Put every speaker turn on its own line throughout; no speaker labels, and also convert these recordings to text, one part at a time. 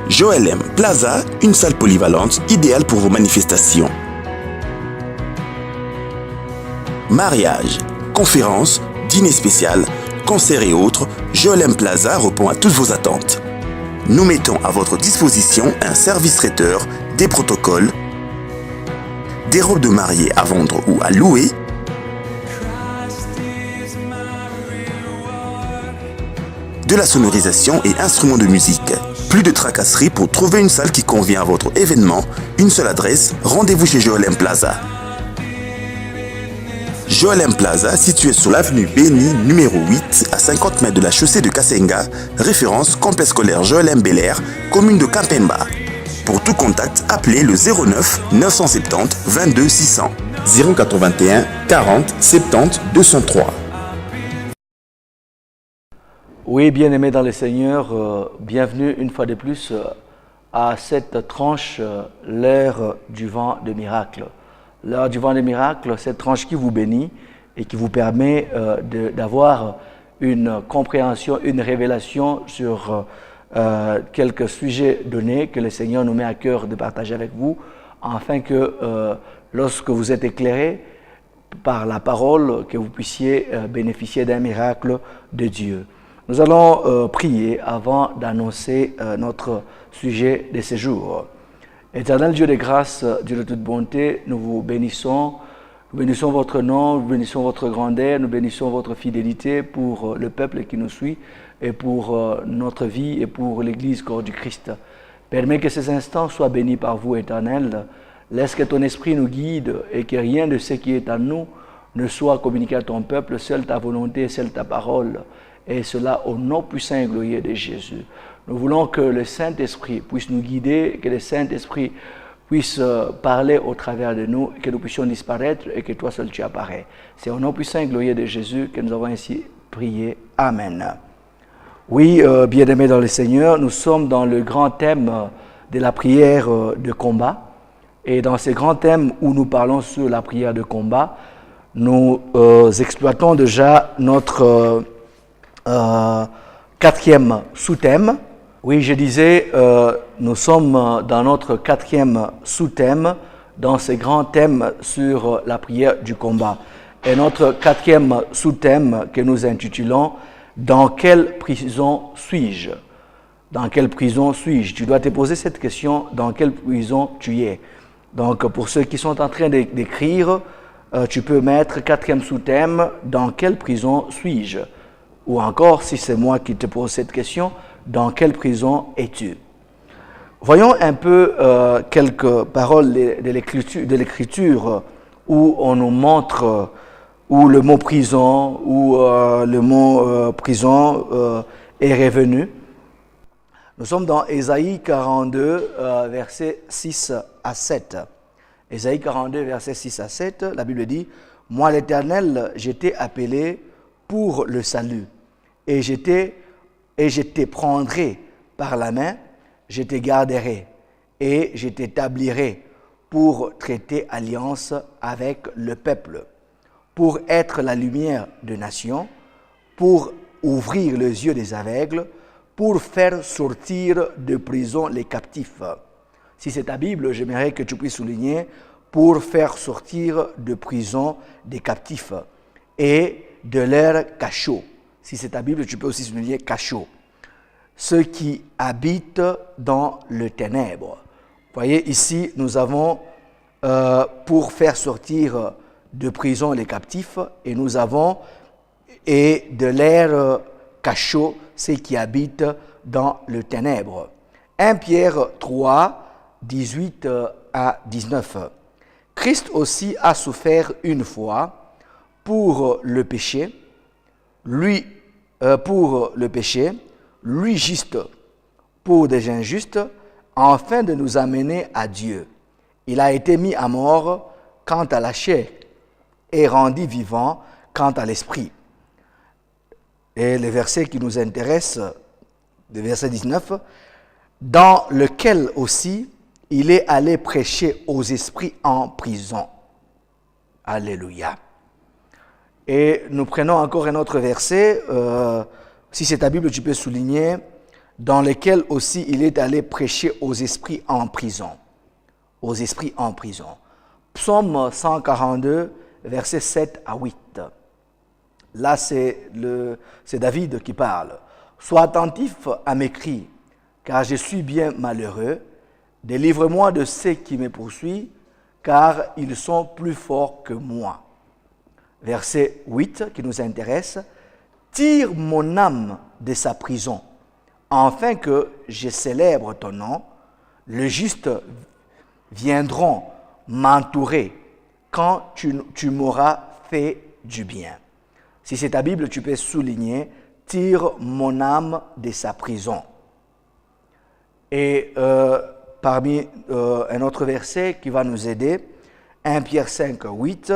Joel M Plaza, une salle polyvalente idéale pour vos manifestations. Mariage, conférences, dîner spécial, concerts et autres, Joel M Plaza répond à toutes vos attentes. Nous mettons à votre disposition un service traiteur, des protocoles, des robes de mariée à vendre ou à louer, de la sonorisation et instruments de musique. Plus de tracasseries pour trouver une salle qui convient à votre événement. Une seule adresse, rendez-vous chez Joel M Plaza. Joel M Plaza, situé sur l'avenue Béni, numéro 8, à 50 mètres de la chaussée de Kasenga, référence complexe scolaire Joel M Bel-Air, commune de Kampemba. Pour tout contact, appelez le 09 970 22 600 081 40 70 203.
Oui, bien-aimés dans le Seigneur, bienvenue une fois de plus à cette tranche, l'heure du vent de miracle. L'heure du vent de miracle, cette tranche qui vous bénit et qui vous permet d'avoir une compréhension, une révélation sur quelques sujets donnés que le Seigneur nous met à cœur de partager avec vous, afin que lorsque vous êtes éclairés par la parole, que vous puissiez bénéficier d'un miracle de Dieu. Nous allons prier avant d'annoncer notre sujet de ce jour. Éternel Dieu de grâce, Dieu de toute bonté, nous vous bénissons. Nous bénissons votre nom, nous bénissons votre grandeur, nous bénissons votre fidélité pour le peuple qui nous suit et pour notre vie et pour l'Église corps du Christ. Permets que ces instants soient bénis par vous, Éternel. Laisse que ton esprit nous guide et que rien de ce qui est en nous ne soit communiqué à ton peuple, seule ta volonté, seule ta parole. Et cela au nom puissant et glorieux de Jésus. Nous voulons que le Saint-Esprit puisse nous guider, que le Saint-Esprit puisse parler au travers de nous, que nous puissions disparaître et que toi seul tu apparais. C'est au nom puissant et glorieux de Jésus que nous avons ainsi prié. Amen. Oui, bien-aimés dans le Seigneur, nous sommes dans le grand thème de la prière de combat. Et dans ce grand thème où nous parlons sur la prière de combat, nous exploitons déjà notre quatrième sous-thème. Oui, je disais, nous sommes dans notre quatrième sous-thème, dans ce grand thème sur la prière du combat. Et notre quatrième sous-thème que nous intitulons « Dans quelle prison suis-je » Dans quelle prison suis-je? Tu dois te poser cette question, dans quelle prison tu es? Donc, pour ceux qui sont en train d'écrire, tu peux mettre quatrième sous-thème, dans quelle prison suis-je? Ou encore, si c'est moi qui te pose cette question, dans quelle prison es-tu? Voyons un peu quelques paroles de l'Écriture où on nous montre où le mot prison, où le mot prison est revenu. Nous sommes dans Ésaïe 42, versets 6 à 7. Ésaïe 42, versets 6 à 7, la Bible dit « Moi l'Éternel, je t'ai appelé pour le salut, et je te prendrai par la main, je te garderai, et je t'établirai pour traiter alliance avec le peuple, pour être la lumière des nations, pour ouvrir les yeux des aveugles, pour faire sortir de prison les captifs. » Si c'est ta Bible, j'aimerais que tu puisses souligner « pour faire sortir de prison des captifs et de leurs cachots ». Si c'est ta Bible, tu peux aussi souligner « cachot ». Ceux qui habitent dans le ténèbre. Vous voyez, ici, nous avons pour faire sortir de prison les captifs et nous avons et de leurs cachots, ceux qui habitent dans le ténèbre. 1 Pierre 3, 18 à 19. Christ aussi a souffert une fois pour le péché, lui pour le péché, lui juste pour des injustes, afin de nous amener à Dieu. Il a été mis à mort quant à la chair et rendu vivant quant à l'esprit. Et le verset qui nous intéresse, le verset 19, dans lequel aussi il est allé prêcher aux esprits en prison. Alléluia. Et nous prenons encore un autre verset, si c'est ta Bible, tu peux souligner, dans lequel aussi il est allé prêcher aux esprits en prison. Aux esprits en prison. Psaume 142, versets 7 à 8. Là, c'est David qui parle. « Sois attentif à mes cris, car je suis bien malheureux. Délivre-moi de ceux qui me poursuivent, car ils sont plus forts que moi. » Verset 8 qui nous intéresse. « Tire mon âme de sa prison, afin que je célèbre ton nom. Le juste viendront m'entourer quand tu m'auras fait du bien. » Si c'est ta Bible, tu peux souligner « Tire mon âme de sa prison ». Et parmi un autre verset qui va nous aider, 1 Pierre 5, 8,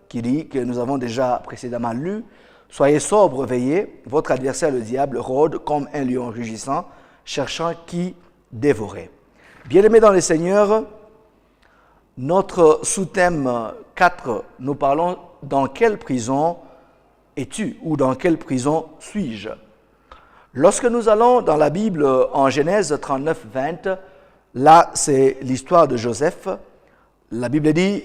qui dit, que nous avons déjà précédemment lu, « Soyez sobres, veillez, votre adversaire le diable rôde comme un lion rugissant, cherchant qui dévorer. » Bien-aimés dans le Seigneur, notre sous-thème 4, nous parlons dans quelle prison es-tu ou dans quelle prison suis-je? Lorsque nous allons dans la Bible en Genèse 39, 20, là c'est l'histoire de Joseph. La Bible dit,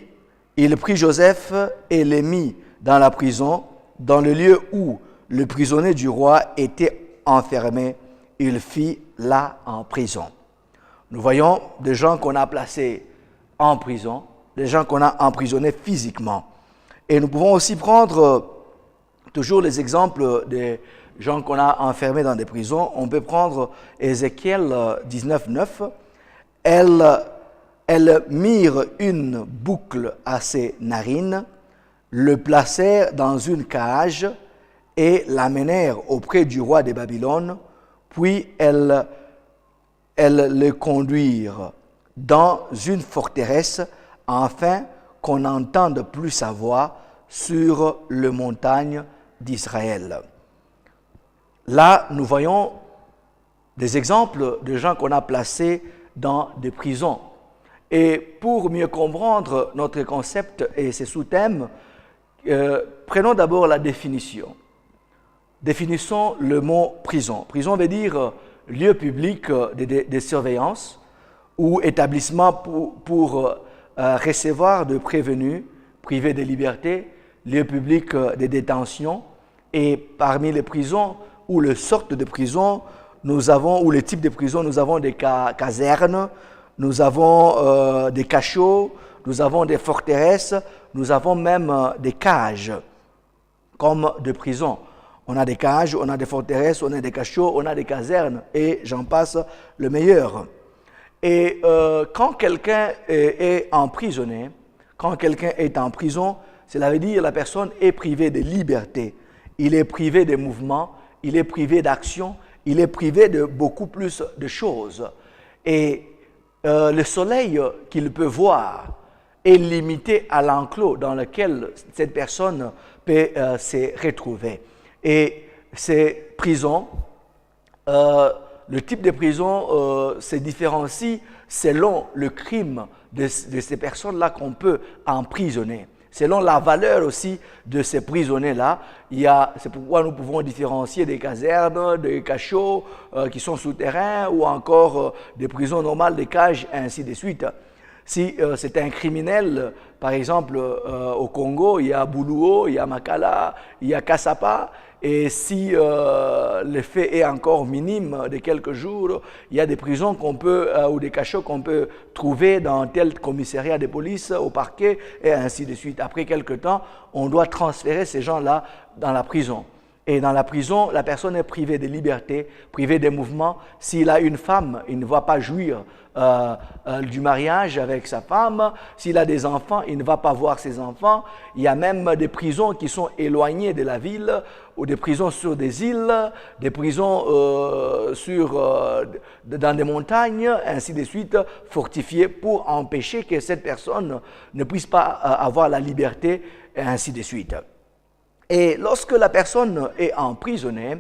il prit Joseph et le mit dans la prison, dans le lieu où le prisonnier du roi était enfermé. Il fit là en prison. Nous voyons des gens qu'on a placés en prison, des gens qu'on a emprisonnés physiquement. Et nous pouvons aussi prendre toujours les exemples des gens qu'on a enfermés dans des prisons. On peut prendre Ézéchiel 19, 9. Elles mirent une boucle à ses narines, le placèrent dans une cage et l'amenèrent auprès du roi de Babylone, puis elles le conduirent dans une forteresse afin qu'on n'entende plus sa voix sur les montagnes d'Israël. Là, nous voyons des exemples de gens qu'on a placés dans des prisons. Et pour mieux comprendre notre concept et ses sous-thèmes, prenons d'abord la définition. Définissons le mot prison. Prison veut dire lieu public de surveillance ou établissement pour recevoir de prévenus privés de liberté, lieu public de détention. Et parmi les prisons ou les sortes de prisons, ou les types de prisons, nous avons des casernes, nous avons des cachots, nous avons des forteresses, nous avons même des cages comme de prisons. On a des cages, on a des forteresses, on a des cachots, on a des casernes et j'en passe le meilleur. Et quand quelqu'un est emprisonné, quand quelqu'un est en prison, cela veut dire que la personne est privée de liberté, il est privé de mouvement, il est privé d'action, il est privé de beaucoup plus de choses. Et le soleil qu'il peut voir est limité à l'enclos dans lequel cette personne peut se retrouver. Et ces prisons, le type de prison se différencie selon le crime de ces personnes-là qu'on peut emprisonner. Selon la valeur aussi de ces prisonniers-là, c'est pourquoi nous pouvons différencier des casernes, des cachots qui sont souterrains ou encore des prisons normales, des cages, et ainsi de suite. Si c'est un criminel, par exemple au Congo, il y a Buluo, il y a Makala, il y a Kassapa, et si le fait est encore minime de quelques jours, il y a des prisons ou des cachots qu'on peut trouver dans tel commissariat de police, au parquet, et ainsi de suite. Après quelque temps, on doit transférer ces gens-là dans la prison. Et dans la prison, la personne est privée de liberté, privée des mouvements. S'il a une femme, il ne va pas jouir du mariage avec sa femme. S'il a des enfants, il ne va pas voir ses enfants. Il y a même des prisons qui sont éloignées de la ville, ou des prisons sur des îles, des prisons dans des montagnes, ainsi de suite, fortifiées pour empêcher que cette personne ne puisse pas avoir la liberté, et ainsi de suite. Et lorsque la personne est emprisonnée,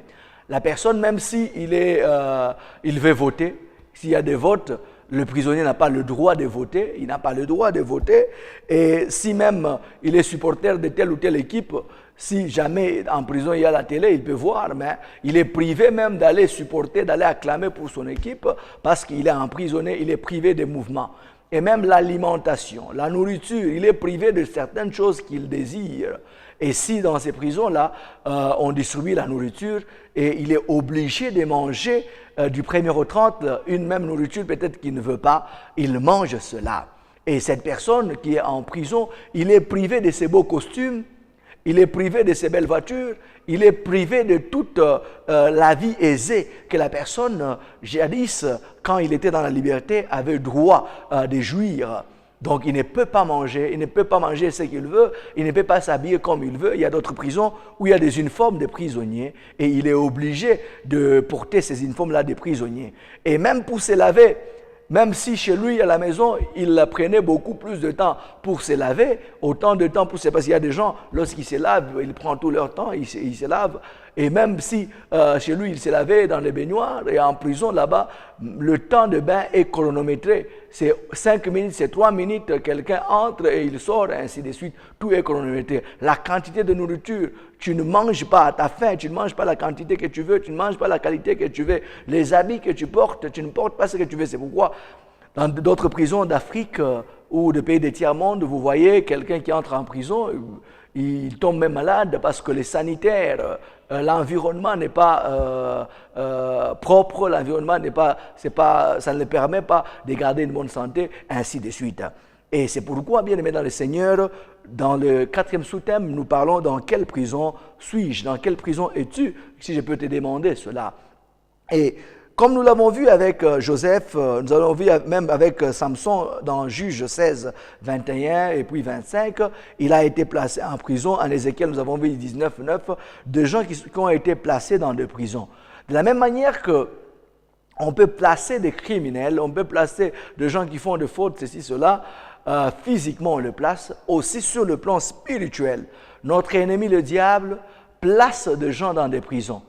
la personne, même s'il veut voter, s'il y a des votes, le prisonnier n'a pas le droit de voter, il n'a pas le droit de voter. Et si même il est supporter de telle ou telle équipe, si jamais en prison il y a la télé, il peut voir, mais il est privé même d'aller supporter, d'aller acclamer pour son équipe, parce qu'il est emprisonné, il est privé de mouvement. Et même l'alimentation, la nourriture, il est privé de certaines choses qu'il désire. Et si dans ces prisons-là, on distribue la nourriture et il est obligé de manger du 1er au 30 une même nourriture, peut-être qu'il ne veut pas, il mange cela. Et cette personne qui est en prison, il est privé de ses beaux costumes, il est privé de ses belles voitures, il est privé de toute la vie aisée que la personne, jadis, quand il était dans la liberté, avait droit de jouir. Donc, il ne peut pas manger, il ne peut pas manger ce qu'il veut, il ne peut pas s'habiller comme il veut. Il y a d'autres prisons où il y a des uniformes de prisonniers et il est obligé de porter ces uniformes-là de prisonniers. Et même pour se laver, même si chez lui, à la maison, il prenait beaucoup plus de temps pour se laver, autant de temps pour se laver. Parce qu'il y a des gens, lorsqu'ils se lavent, ils prennent tout leur temps, ils se lavent. Et même si chez lui, il s'est lavé dans les baignoires, et en prison, là-bas, le temps de bain est chronométré. C'est 5 minutes, c'est 3 minutes, quelqu'un entre et il sort, et ainsi de suite. Tout est chronométré. La quantité de nourriture, tu ne manges pas à ta faim, tu ne manges pas la quantité que tu veux, tu ne manges pas la qualité que tu veux. Les habits que tu portes, tu ne portes pas ce que tu veux. C'est pourquoi, dans d'autres prisons d'Afrique ou de pays des tiers-monde, vous voyez quelqu'un qui entre en prison, il tombe même malade parce que les sanitaires, l'environnement n'est pas propre, l'environnement ça ne le permet pas de garder une bonne santé, ainsi de suite. Et c'est pourquoi, bien aimé dans le Seigneur, dans le 4e sous-thème, nous parlons dans quelle prison suis-je, dans quelle prison es-tu, si je peux te demander cela. Et comme nous l'avons vu avec Joseph, nous l'avons vu même avec Samson dans Juge 16, 21 et puis 25, il a été placé en prison. En Ézéchiel, nous avons vu 19, 9, de gens qui ont été placés dans des prisons. De la même manière que on peut placer des criminels, on peut placer des gens qui font des fautes, ceci, cela, physiquement on le place, aussi sur le plan spirituel. Notre ennemi, le diable, place des gens dans des prisons.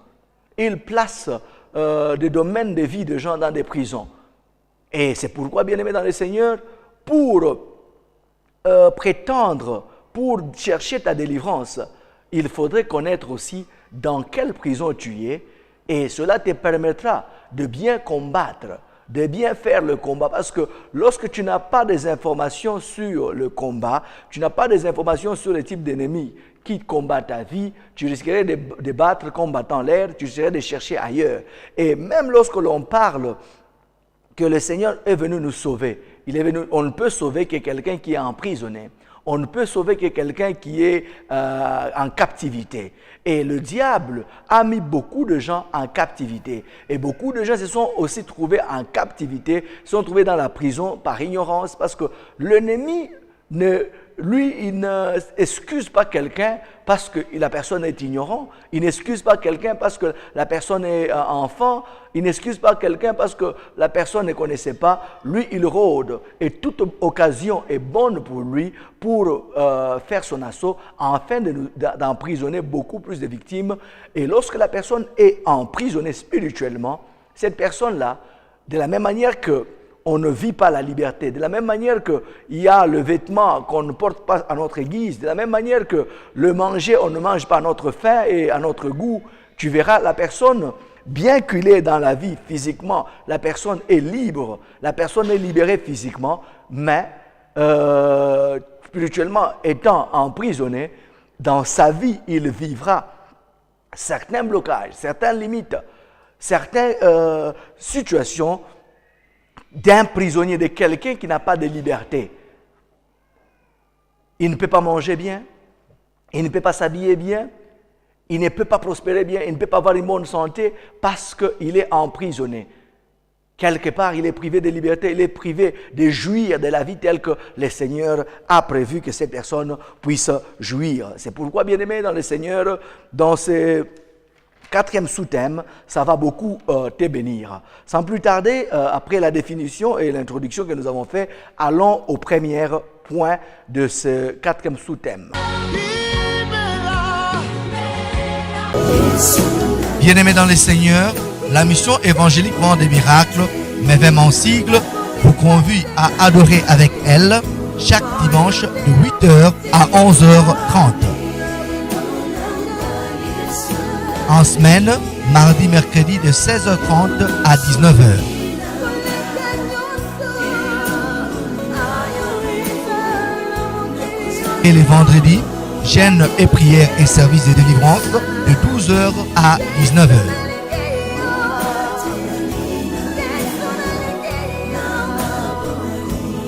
Il place des domaines de vie de gens dans des prisons. Et c'est pourquoi, bien aimé dans le Seigneur, pour prétendre, pour chercher ta délivrance, il faudrait connaître aussi dans quelle prison tu es, et cela te permettra de bien combattre, de bien faire le combat. Parce que lorsque tu n'as pas des informations sur le combat, tu n'as pas des informations sur le type d'ennemi qui combat ta vie, tu risquerais de battre combattant l'air, tu risquerais de chercher ailleurs. Et même lorsque l'on parle que le Seigneur est venu nous sauver, on ne peut sauver que quelqu'un qui est emprisonné. On ne peut sauver que quelqu'un qui est en captivité. Et le diable a mis beaucoup de gens en captivité. Et beaucoup de gens se sont aussi trouvés en captivité, se sont trouvés dans la prison par ignorance, parce que l'ennemi, il n'excuse pas quelqu'un parce que la personne est ignorante. Il n'excuse pas quelqu'un parce que la personne est enfant. Il n'excuse pas quelqu'un parce que la personne ne connaissait pas. Lui, il rôde. Et toute occasion est bonne pour lui pour faire son assaut afin d'emprisonner beaucoup plus de victimes. Et lorsque la personne est emprisonnée spirituellement, cette personne-là, de la même manière que on ne vit pas la liberté. De la même manière qu'il y a le vêtement qu'on ne porte pas à notre guise, de la même manière que le manger, on ne mange pas à notre faim et à notre goût, tu verras la personne, bien qu'il est dans la vie physiquement, la personne est libre, la personne est libérée physiquement, mais spirituellement étant emprisonné, dans sa vie, il vivra certains blocages, certaines limites, certaines situations d'un prisonnier, de quelqu'un qui n'a pas de liberté. Il ne peut pas manger bien, il ne peut pas s'habiller bien, Il ne peut pas prospérer bien, il ne peut pas avoir une bonne santé parce qu'il est emprisonné. Quelque part, il est privé de liberté, il est privé de jouir de la vie telle que le Seigneur a prévu que cette personne puisse jouir. C'est pourquoi, bien-aimé dans le Seigneur, dans ce quatrième sous-thème, ça va beaucoup te bénir. Sans plus tarder, après la définition et l'introduction que nous avons fait, allons au premier point de ce quatrième sous-thème.
Bien-aimés dans le Seigneur, la mission évangélique Vent des Miracles, MEVEM en sigle, vous convie à adorer avec elle chaque dimanche de 8h à 11h30. En semaine, mardi, mercredi de 16h30 à 19h. Et les vendredis, jeûne et prière et service de délivrance de 12h à 19h.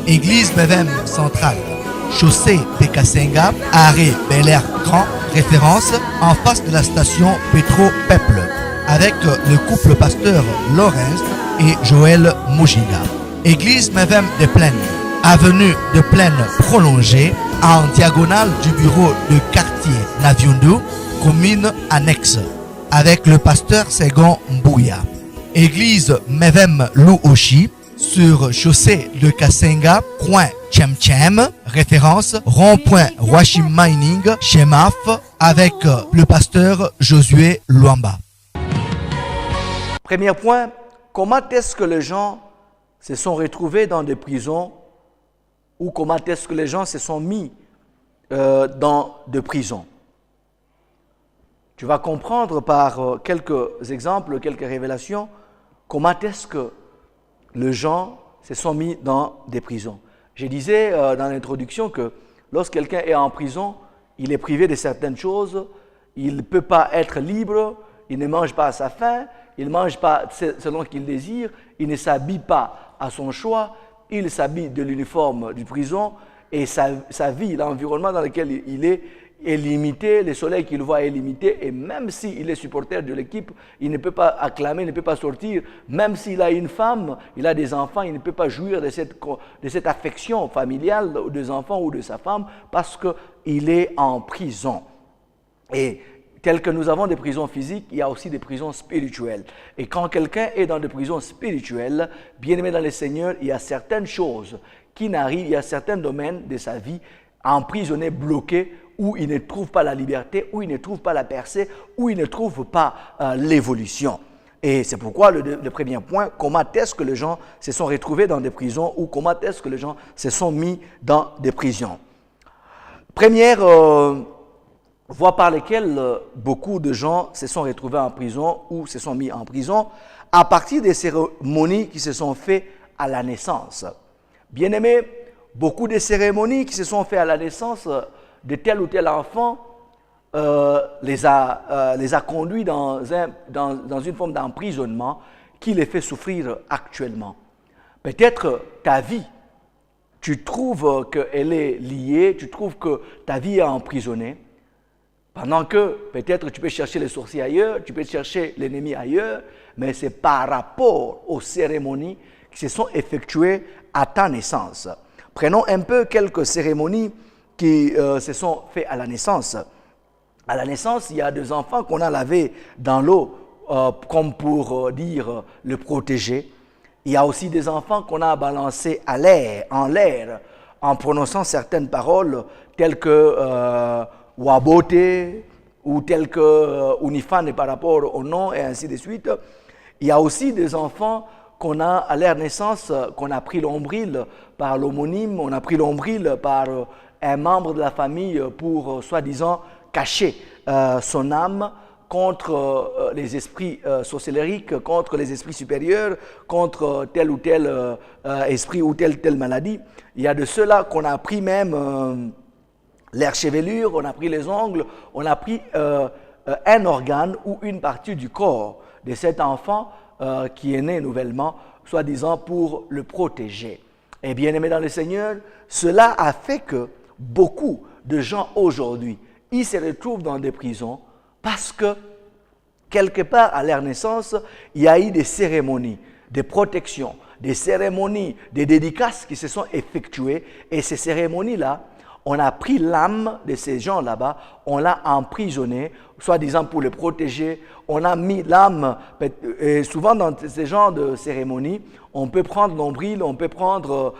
Église MEVEM centrale, chaussée de Kasenga, arrêt Bel Air Grand, référence en face de la station Petro Peuple, avec le couple pasteur Laurence et Joël Moujiga. Église MEVEM de Plaine, avenue de Plaine prolongée, en diagonale du bureau de quartier Naviundu, commune annexe, avec le pasteur Segon Mbouya. Église MEVEM Luoshi, sur chaussée de Kasenga, coin Tchem, référence rond-point Washim Mining, chez MAF, avec le pasteur Josué Luamba.
Premier point, comment est-ce que les gens se sont retrouvés dans des prisons ou comment est-ce que les gens se sont mis dans des prisons? Tu vas comprendre par quelques exemples, quelques révélations, comment est-ce que les gens se sont mis dans des prisons. Je disais dans l'introduction que lorsque quelqu'un est en prison, il est privé de certaines choses, il ne peut pas être libre, il ne mange pas à sa faim, il ne mange pas selon qu'il désire, il ne s'habille pas à son choix, il s'habille de l'uniforme du prison et sa vie, l'environnement dans lequel il est limité, le soleil qu'il voit est limité et même s'il est supporter de l'équipe, il ne peut pas acclamer, il ne peut pas sortir. Même s'il a une femme, il a des enfants, il ne peut pas jouir de cette affection familiale des enfants ou de sa femme parce qu'il est en prison. Et tel que nous avons des prisons physiques, il y a aussi des prisons spirituelles. Et quand quelqu'un est dans des prisons spirituelles, bien aimé dans le Seigneur, il y a certaines choses qui n'arrivent, il y a certains domaines de sa vie emprisonnés, bloqués, où il ne trouve pas la liberté, où il ne trouve pas la percée, où il ne trouve pas l'évolution. Et c'est pourquoi le premier point, comment est-ce que les gens se sont retrouvés dans des prisons ou comment est-ce que les gens se sont mis dans des prisons. Première voie par laquelle beaucoup de gens se sont retrouvés en prison ou se sont mis en prison à partir des cérémonies qui se sont faites à la naissance. Bien aimé, beaucoup de cérémonies qui se sont faites à la naissance de tel ou tel enfant les a conduits dans une forme d'emprisonnement qui les fait souffrir actuellement. Peut-être ta vie, tu trouves qu'elle est liée, tu trouves que ta vie est emprisonnée, pendant que peut-être tu peux chercher les sorciers ailleurs, tu peux chercher l'ennemi ailleurs, mais c'est par rapport aux cérémonies qui se sont effectuées à ta naissance. Prenons un peu quelques cérémonies qui se sont faits à la naissance. À la naissance, il y a des enfants qu'on a lavés dans l'eau, comme pour dire le protéger. Il y a aussi des enfants qu'on a balancés en l'air, en prononçant certaines paroles telles que Wabote ou telles que Unifane par rapport au nom et ainsi de suite. Il y a aussi des enfants qu'on a à leur naissance, qu'on a pris l'ombril par l'homonyme, on a pris l'ombril par un membre de la famille pour, soi-disant, cacher son âme contre les esprits sorcellériques, contre les esprits supérieurs, contre tel ou tel esprit ou telle maladie. Il y a de ceux-là qu'on a pris même leur chevelure, on a pris les ongles, on a pris un organe ou une partie du corps de cet enfant qui est né nouvellement, soi-disant pour le protéger. Et bien aimé dans le Seigneur, cela a fait que beaucoup de gens aujourd'hui, ils se retrouvent dans des prisons Parce que, quelque part, à leur naissance, il y a eu des cérémonies, des protections, des cérémonies, des dédicaces qui se sont effectuées. Et ces cérémonies-là, on a pris l'âme de ces gens là-bas, on l'a emprisonné, soi-disant pour les protéger. On a mis l'âme, et souvent dans ces genres de cérémonies, on peut prendre nombril, on peut prendre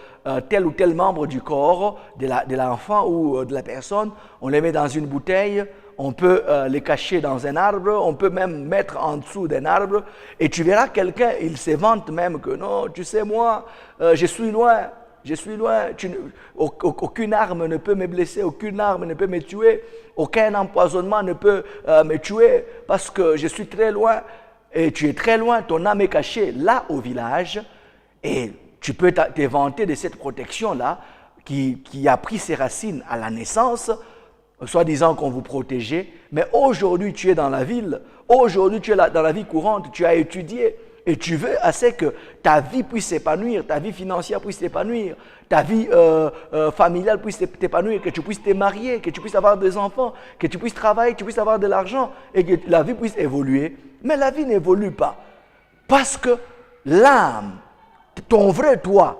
tel ou tel membre du corps de l'enfant ou de la personne, on les met dans une bouteille, on peut les cacher dans un arbre, on peut même mettre en dessous d'un arbre, et tu verras quelqu'un, il se vante même que non, tu sais moi, je suis loin, aucune arme ne peut me blesser, aucune arme ne peut me tuer, aucun empoisonnement ne peut me tuer parce que je suis très loin. Et tu es très loin, ton âme est cachée là au village et tu peux te vanter de cette protection-là qui a pris ses racines à la naissance, soi-disant qu'on vous protégeait. Mais aujourd'hui, tu es dans la ville, aujourd'hui, tu es dans la vie courante, tu as étudié. Et tu veux assez que ta vie puisse s'épanouir, ta vie financière puisse s'épanouir, ta vie familiale puisse t'épanouir, que tu puisses te marier, que tu puisses avoir des enfants, que tu puisses travailler, que tu puisses avoir de l'argent et que la vie puisse évoluer. Mais la vie n'évolue pas parce que l'âme, ton vrai toi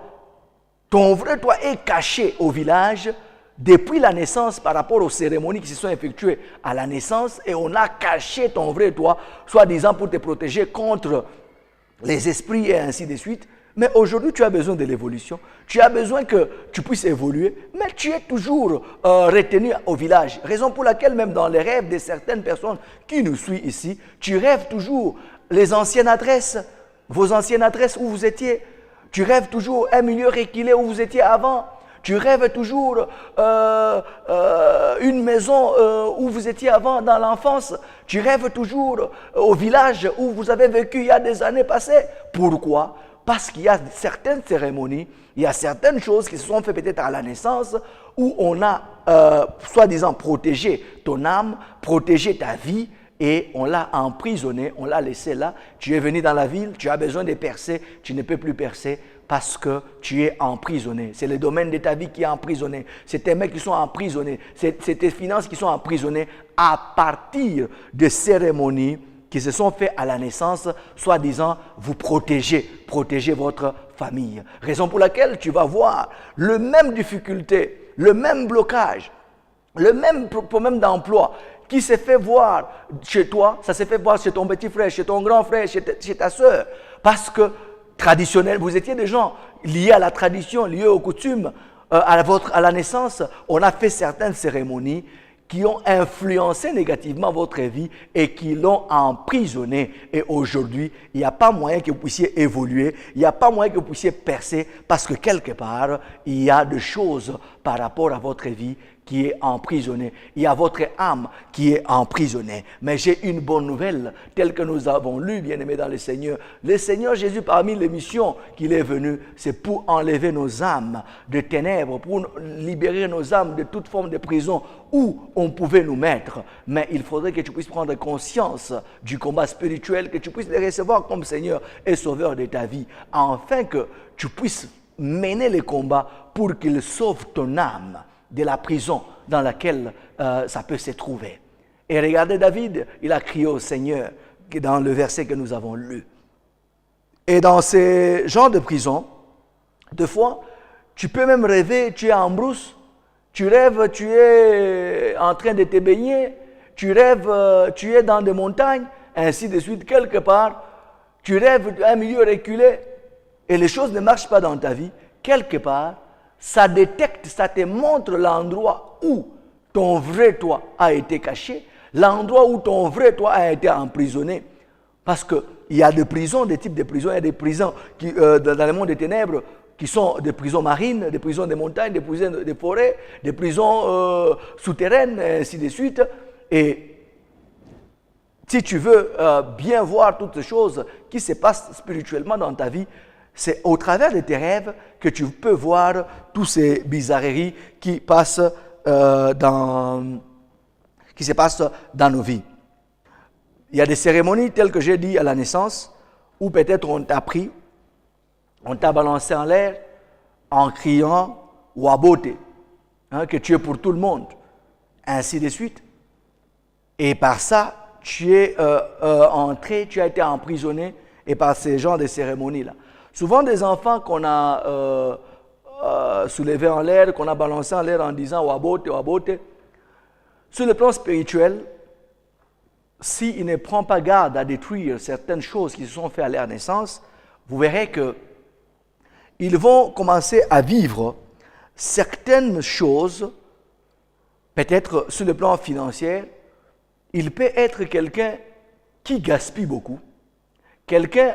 est caché au village depuis la naissance par rapport aux cérémonies qui se sont effectuées à la naissance et on a caché ton vrai toi, soi-disant pour te protéger contre les esprits et ainsi de suite. Mais aujourd'hui, tu as besoin de l'évolution. Tu as besoin que tu puisses évoluer, mais tu es toujours retenu au village. Raison pour laquelle même dans les rêves de certaines personnes qui nous suivent ici, tu rêves toujours les anciennes adresses, vos anciennes adresses où vous étiez. Tu rêves toujours un milieu reculé où vous étiez avant. Tu rêves toujours une maison où vous étiez avant dans l'enfance. Tu rêves toujours au village où vous avez vécu il y a des années passées. Pourquoi? Parce qu'il y a certaines cérémonies, il y a certaines choses qui se sont faites peut-être à la naissance où on a, soi-disant, protégé ton âme, protégé ta vie et on l'a emprisonné, on l'a laissé là. Tu es venu dans la ville, tu as besoin de percer, tu ne peux plus percer. Parce que tu es emprisonné. C'est le domaine de ta vie qui est emprisonné. C'est tes mecs qui sont emprisonnés. C'est tes finances qui sont emprisonnées à partir de cérémonies qui se sont faites à la naissance, soi-disant vous protéger votre famille. Raison pour laquelle tu vas voir le même difficulté, le même blocage, le même problème d'emploi qui s'est fait voir chez toi, ça s'est fait voir chez ton petit frère, chez ton grand frère, chez ta soeur. Parce que traditionnel, vous étiez des gens liés à la tradition, liés aux coutumes, à la naissance, on a fait certaines cérémonies qui ont influencé négativement votre vie et qui l'ont emprisonné. Et aujourd'hui, il n'y a pas moyen que vous puissiez évoluer, il n'y a pas moyen que vous puissiez percer parce que quelque part, il y a des choses par rapport à votre vie qui est emprisonnée. Il y a votre âme qui est emprisonnée. Mais j'ai une bonne nouvelle, telle que nous avons lu, bien-aimés dans le Seigneur. Le Seigneur Jésus, parmi les missions qu'il est venu, c'est pour enlever nos âmes de ténèbres, pour libérer nos âmes de toute forme de prison où on pouvait nous mettre. Mais il faudrait que tu puisses prendre conscience du combat spirituel, que tu puisses le recevoir comme Seigneur et Sauveur de ta vie, afin que tu puisses mener les combats pour qu'il sauve ton âme de la prison dans laquelle ça peut se trouver. Et regardez David, il a crié au Seigneur dans le verset que nous avons lu. Et dans ces genres de prison, des fois, tu peux même rêver, tu es en brousse, tu rêves, tu es en train de te baigner, tu rêves, tu es dans des montagnes, ainsi de suite, quelque part, tu rêves un milieu reculé et les choses ne marchent pas dans ta vie, quelque part, ça détecte, ça te montre l'endroit où ton vrai toi a été caché, l'endroit où ton vrai toi a été emprisonné. Parce qu'il y a des prisons, des types de prisons, il y a des prisons qui, dans le monde des ténèbres qui sont des prisons marines, des prisons des montagnes, des prisons des forêts, des prisons souterraines, et ainsi de suite. Et si tu veux bien voir toutes ces choses qui se passent spirituellement dans ta vie, c'est au travers de tes rêves que tu peux voir toutes ces bizarreries qui se passent dans nos vies. Il y a des cérémonies telles que j'ai dit à la naissance, où peut-être on t'a pris, on t'a balancé en l'air en criant « Wabote », que tu es pour tout le monde, ainsi de suite. Et par ça, tu es entré, tu as été emprisonné et par ces genres de cérémonies-là. Souvent des enfants qu'on a soulevés en l'air, qu'on a balancés en l'air en disant wabote, wabote, sur le plan spirituel, s'il ne prend pas garde à détruire certaines choses qui se sont faites à leur naissance, vous verrez qu'ils vont commencer à vivre certaines choses, peut-être sur le plan financier. Il peut être quelqu'un qui gaspille beaucoup, quelqu'un,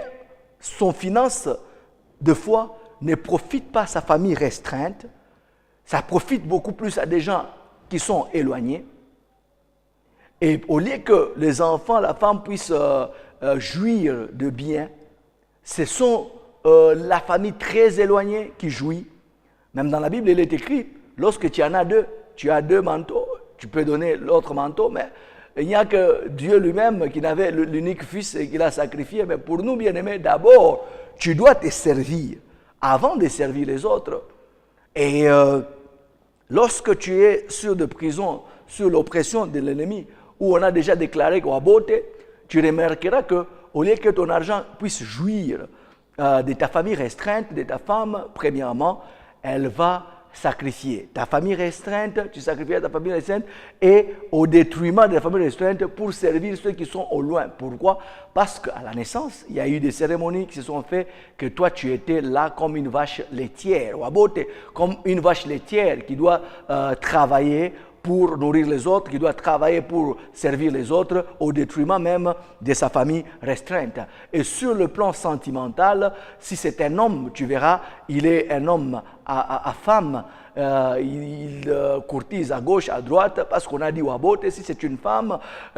son finance, de fois, ne profite pas à sa famille restreinte, ça profite beaucoup plus à des gens qui sont éloignés. Et au lieu que les enfants, la femme puissent jouir de biens, ce sont la famille très éloignée qui jouit. Même dans la Bible, il est écrit, lorsque tu en as deux, tu as deux manteaux, tu peux donner l'autre manteau, mais il n'y a que Dieu lui-même qui n'avait l'unique fils et qui l'a sacrifié. Mais pour nous, bien-aimés, d'abord, tu dois te servir avant de servir les autres. Et lorsque tu es sur de prison, sur l'oppression de l'ennemi, où on a déjà déclaré qu'au beauté, tu remarqueras qu'au lieu que ton argent puisse jouir de ta famille restreinte, de ta femme, premièrement, elle va sacrifier ta famille restreinte, tu sacrifies ta famille restreinte et au détriment de la famille restreinte pour servir ceux qui sont au loin. Pourquoi? Parce qu'à la naissance, il y a eu des cérémonies qui se sont faites que toi tu étais là comme une vache laitière, ou à beauté, comme une vache laitière qui doit travailler pour nourrir les autres, qui doit travailler pour servir les autres, au détriment même de sa famille restreinte. Et sur le plan sentimental, si c'est un homme, tu verras, il est un homme à femme, il courtise à gauche, à droite, parce qu'on a dit wabote. Si c'est une femme,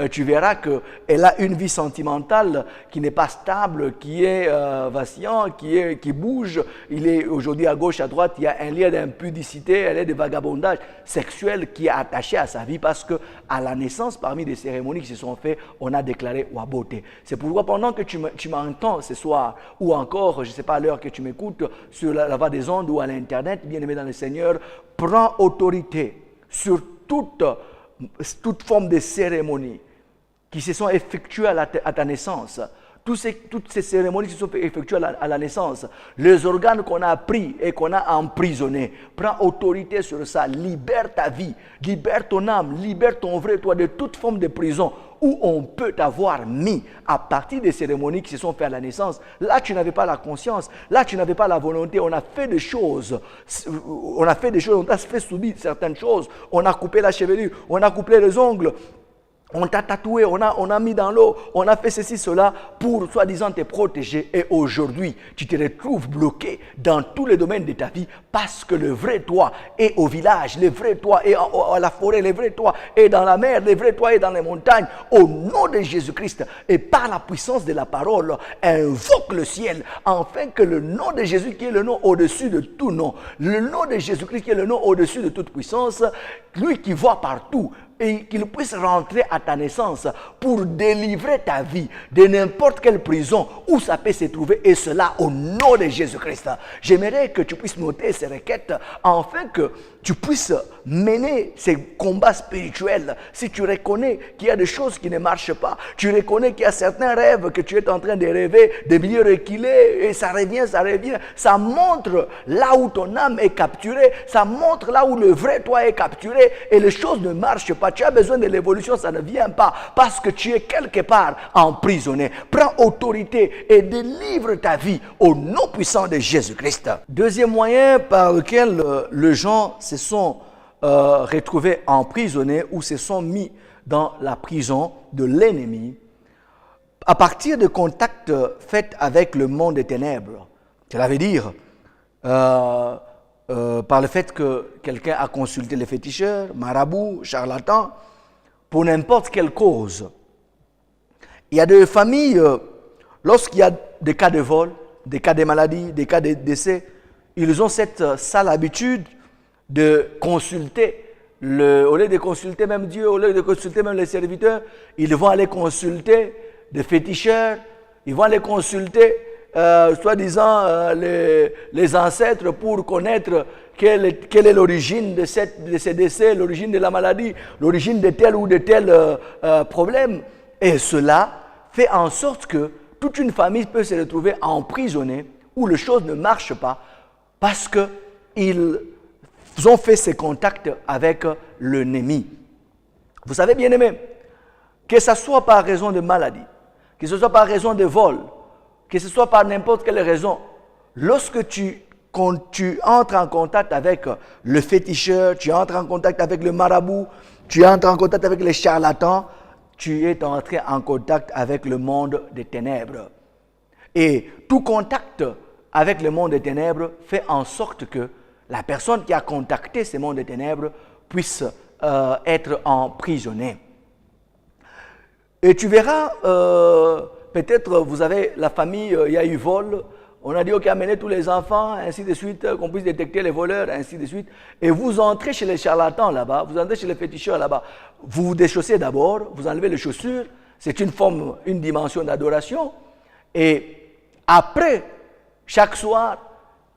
tu verras qu'elle a une vie sentimentale qui n'est pas stable, qui est vacillant, qui bouge. Il est aujourd'hui à gauche, à droite, il y a un lien d'impudicité, un lien de vagabondage sexuel qui est attaché à sa vie, parce qu'à la naissance, parmi les cérémonies qui se sont faites, on a déclaré wabote. C'est pourquoi pendant que tu m'entends ce soir, ou encore, je ne sais pas à l'heure que tu m'écoutes, sur la voie des ondes ou à l'Internet, bien-aimé dans le Seigneur, prends autorité sur toute forme de cérémonie qui se sont effectuées à ta naissance. Toutes ces cérémonies qui se sont effectuées à la naissance, les organes qu'on a pris et qu'on a emprisonnés, prends autorité sur ça, libère ta vie, libère ton âme, libère ton vrai toi de toute forme de prison où on peut t'avoir mis à partir des cérémonies qui se sont faites à la naissance. Là, tu n'avais pas la conscience, là, tu n'avais pas la volonté, on a fait des choses, on t'a fait subir certaines choses, on a coupé la chevelure, on a coupé les ongles, on t'a tatoué, on a mis dans l'eau, on a fait ceci, cela pour soi-disant te protéger. Et aujourd'hui, tu te retrouves bloqué dans tous les domaines de ta vie parce que le vrai toi est au village, le vrai toi est à la forêt, le vrai toi est dans la mer, le vrai toi est dans les montagnes. Au nom de Jésus-Christ et par la puissance de la parole, invoque le ciel afin que le nom de Jésus qui est le nom au-dessus de tout nom, le nom de Jésus-Christ qui est le nom au-dessus de toute puissance, lui qui voit partout, et qu'il puisse rentrer à ta naissance pour délivrer ta vie de n'importe quelle prison où ça peut se trouver, et cela au nom de Jésus-Christ. J'aimerais que tu puisses noter ces requêtes afin que tu puisses mener ces combats spirituels. Si tu reconnais qu'il y a des choses qui ne marchent pas, tu reconnais qu'il y a certains rêves que tu es en train de rêver, de milieux reculés, et ça revient, ça montre là où ton âme est capturée, ça montre là où le vrai toi est capturé, et les choses ne marchent pas. Tu as besoin de l'évolution, ça ne vient pas parce que tu es quelque part emprisonné. Prends autorité et délivre ta vie au nom puissant de Jésus-Christ. Deuxième moyen par lequel les gens se sont retrouvés emprisonnés ou se sont mis dans la prison de l'ennemi, à partir de contacts faits avec le monde des ténèbres. Cela veut dire par le fait que quelqu'un a consulté les féticheurs, marabouts, charlatans, pour n'importe quelle cause. Il y a des familles, lorsqu'il y a des cas de vol, des cas de maladie, des cas de décès, ils ont cette sale habitude de consulter, au lieu de consulter même Dieu, au lieu de consulter même les serviteurs, ils vont aller consulter des féticheurs, ils vont aller consulter soi-disant les ancêtres pour connaître quelle est l'origine de ces décès, l'origine de la maladie, l'origine de tel ou de tel problème. Et cela fait en sorte que toute une famille peut se retrouver emprisonnée où les choses ne marchent pas parce qu'ils ont fait ces contacts avec l'ennemi. Vous savez, bien aimé, que ce soit par raison de maladie, que ce soit par raison de vol, que ce soit par n'importe quelle raison, lorsque quand tu entres en contact avec le féticheur, tu entres en contact avec le marabout, tu entres en contact avec les charlatans, tu es entré en contact avec le monde des ténèbres. Et tout contact avec le monde des ténèbres fait en sorte que la personne qui a contacté ce monde des ténèbres puisse être emprisonnée. Et tu verras, peut-être vous avez la famille, il y a eu vol, on a dit ok, amenez tous les enfants, ainsi de suite, qu'on puisse détecter les voleurs, ainsi de suite. Et vous entrez chez les charlatans là-bas, vous entrez chez les féticheurs là-bas. Vous vous déchaussez d'abord, vous enlevez les chaussures, c'est une dimension d'adoration. Et après, chaque soir,